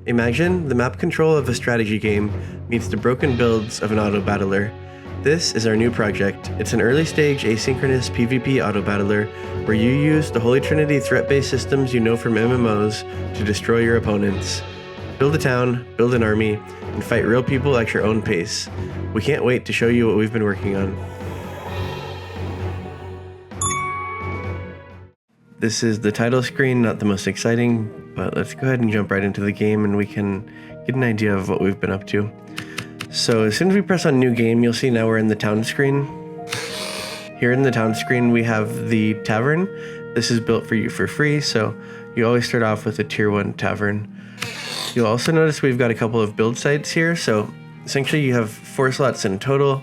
Imagine the map control of a strategy game meets the broken builds of an auto-battler. This is our new project. It's an early-stage asynchronous PvP auto-battler where you use the Holy Trinity threat-based systems you know from MMOs to destroy your opponents. Build a town, build an army, and fight real people at your own pace. We can't wait to show you what we've been working on. This is the title screen, not the most exciting, but let's go ahead and jump right into the game and we can get an idea of what we've been up to. So as soon as we press on new game, you'll see now we're in the town screen. Here in the town screen, we have the tavern. This is built for you for free, so you always start off with a tier 1 tavern. You'll also notice we've got a couple of build sites here. So essentially you have 4 slots in total.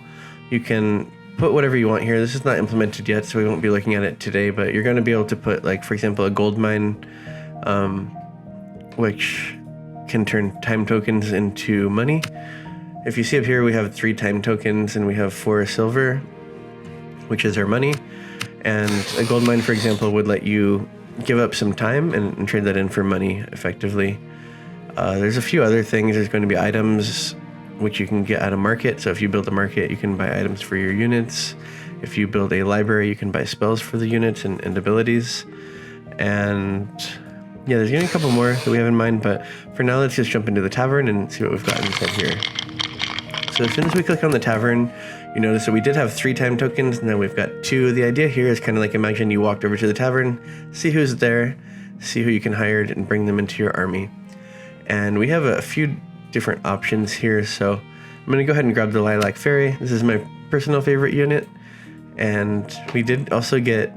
You can put whatever you want here. This is not implemented yet, so we won't be looking at it today, but you're going to be able to put, like, for example, a gold mine, which can turn time tokens into money. If you see up here, we have 3 time tokens and we have 4 silver, which is our money. And a gold mine, for example, would let you give up some time and trade that in for money effectively. There's a few other things. There's going to be items which you can get at a market. So if you build a market, you can buy items for your units. If you build a library, you can buy spells for the units and abilities. And yeah, there's gonna be a couple more that we have in mind, but for now, let's just jump into the tavern and see what we've got inside here. So as soon as we click on the tavern, you notice that we did have 3 time tokens, and now we've got 2. The idea here is kind of like, imagine you walked over to the tavern, see who's there, see who you can hire and bring them into your army. And we have a few different options here, so I'm going to go ahead and grab the Lilac Fairy. This is my personal favorite unit, and we did also get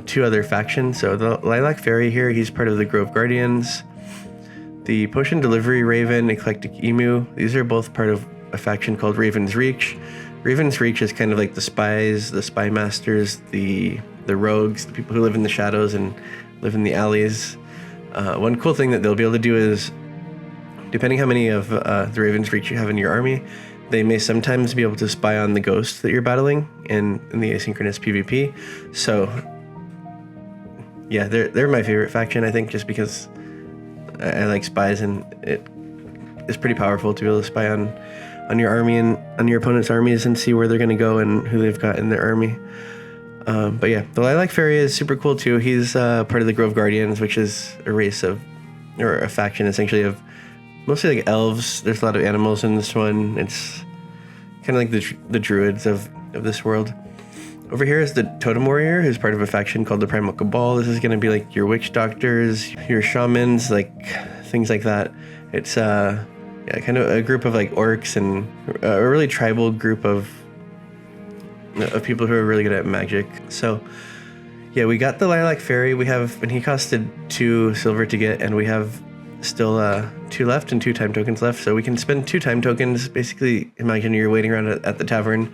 2 other factions. So the Lilac Fairy here, he's part of the Grove Guardians. The Potion Delivery Raven, Eclectic Emu, these are both part of a faction called Raven's Reach. Raven's Reach is kind of like the spies, the spy masters, the rogues, the people who live in the shadows and live in the alleys. One cool thing that they'll be able to do is, depending how many of the Raven's Reach you have in your army, they may sometimes be able to spy on the ghosts that you're battling in the asynchronous PvP. So yeah, they're my favorite faction, I think, just because I like spies, and it is pretty powerful to be able to spy on your army and on your opponent's armies and see where they're going to go and who they've got in their army. But yeah, the Lilac Fairy is super cool too. He's part of the Grove Guardians, which is a race of, or a faction essentially of mostly like elves. There's a lot of animals in this one. It's kind of like the druids of this world. Over here is the Totem Warrior, who's part of a faction called the Primal Cabal. This is going to be like your witch doctors, your shamans, like things like that. It's yeah, kind of a group of like orcs and a really tribal group of people who are really good at magic. So yeah, we got the Lilac Fairy. We have, and he costed 2 silver to get, and we have still 2 left and 2 time tokens left. So we can spend 2 time tokens. Basically, imagine you're waiting around at the tavern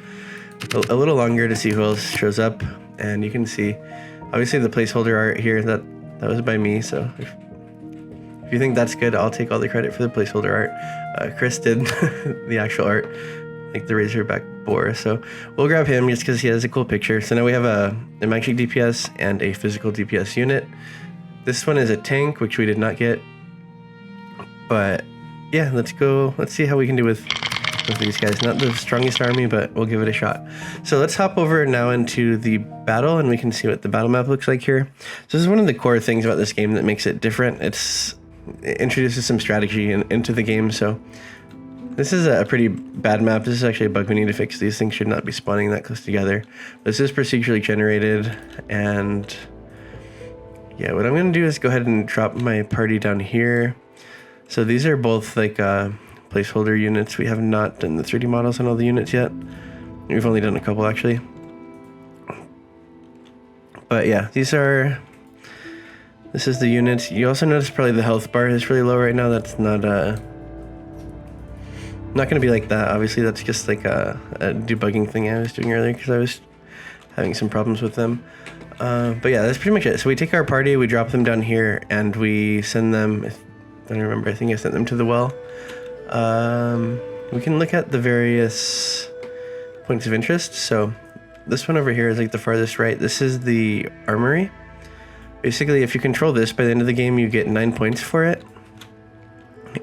a little longer to see who else shows up, and you can see obviously the placeholder art here that was by me. So if you think that's good, I'll take all the credit for the placeholder art. Chris did the actual art, like the Razorback boar, so we'll grab him just because he has a cool picture. So now we have a magic DPS and a physical DPS unit. This one is a tank, which we did not get, but yeah, let's see how we can do with these guys. Not the strongest army, but we'll give it a shot. So let's hop over now into the battle, and we can see what the battle map looks like here. So this is one of the core things about this game that makes it different. It introduces some strategy into the game. So this is a pretty bad map. This is actually a bug we need to fix. These things should not be spawning that close together. This is procedurally generated, and yeah, what I'm going to do is go ahead and drop my party down here. So these are both like placeholder units. We have not done the 3D models on all the units yet. We've only done a couple actually. But yeah, this is the units. You also notice probably the health bar is really low right now. That's not going to be like that. Obviously, that's just like a debugging thing I was doing earlier because I was having some problems with them. But yeah, that's pretty much it. So we take our party, we drop them down here, and we send them, I don't remember, I think I sent them to the well. We can look at the various points of interest. So this one over here is like the farthest right. This is the armory. Basically, if you control this, by the end of the game, you get 9 points for it.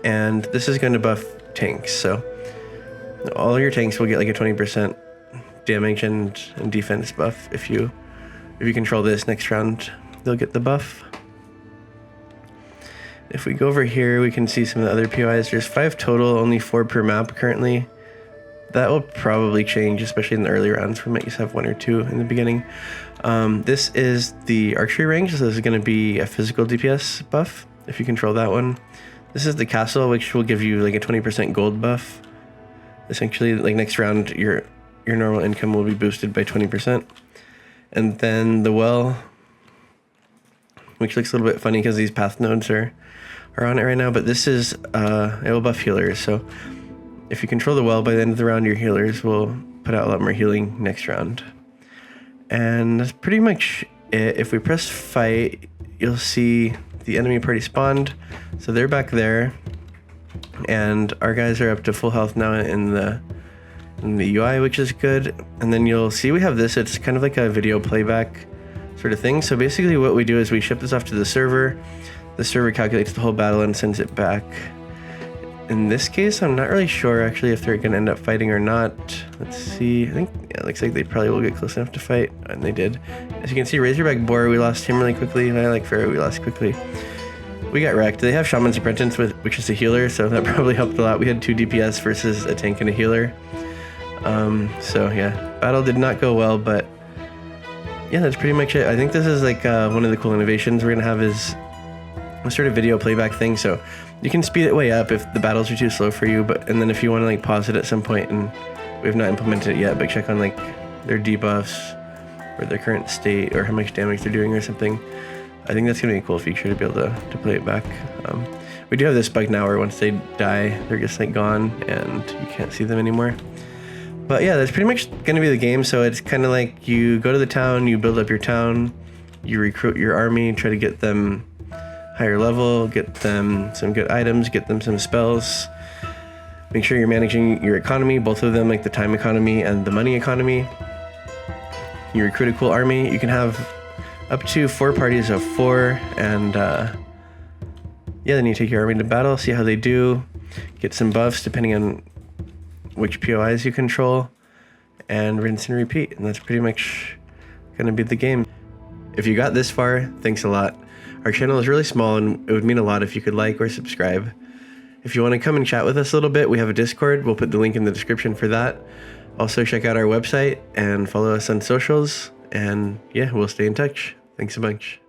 and this is going to buff tanks. So all your tanks will get like a 20% damage and defense buff. If you control this next round, they'll get the buff. If we go over here, we can see some of the other POIs. There's 5 total, only 4 per map currently. That will probably change, especially in the early rounds. We might just have 1 or 2 in the beginning. This is the archery range. So this is going to be a physical DPS buff if you control that one. This is the castle, which will give you like a 20% gold buff. Essentially, like next round, your normal income will be boosted by 20%. And then the well, which looks a little bit funny because these path nodes are on it right now, but this is it will buff healers. So if you control the well, by the end of the round, your healers will put out a lot more healing next round. And that's pretty much it. If we press fight, you'll see the enemy party spawned. So they're back there, and our guys are up to full health now in the UI, which is good. And then you'll see we have this. It's kind of like a video playback sort of thing. So basically what we do is we ship this off to the server. The server calculates the whole battle and sends it back. In this case, I'm not really sure actually if they're going to end up fighting or not. Let's see. I think it looks like they probably will get close enough to fight, and they did. As you can see, Razorback Boar, we lost him really quickly. I like Pharaoh, we lost quickly. We got wrecked. They have Shaman's Apprentice, which is a healer, so that probably helped a lot. We had 2 DPS versus a tank and a healer. So yeah, battle did not go well, but yeah, that's pretty much it. I think this is like one of the cool innovations we're gonna have is a sort of video playback thing. So you can speed it way up if the battles are too slow for you, and then if you want to like pause it at some point, and we've not implemented it yet, but check on like their debuffs or their current state or how much damage they're doing or something. I think that's gonna be a cool feature to be able to play it back. We do have this bug now where once they die, they're just like gone and you can't see them anymore. But yeah, that's pretty much gonna be the game. So it's kind of like you go to the town, you build up your town, you recruit your army, try to get them higher level, get them some good items, get them some spells. Make sure you're managing your economy, both of them, like the time economy and the money economy. You recruit a cool army. You can have up to 4 parties of 4, and yeah, then you take your army to battle, see how they do, get some buffs depending on which POIs you control, and rinse and repeat. And that's pretty much gonna be the game. If you got this far, thanks a lot. Our channel is really small, and it would mean a lot if you could like or subscribe. If you want to come and chat with us a little bit, we have a Discord. We'll put the link in the description for that. Also, check out our website and follow us on socials. And yeah, we'll stay in touch. Thanks a bunch.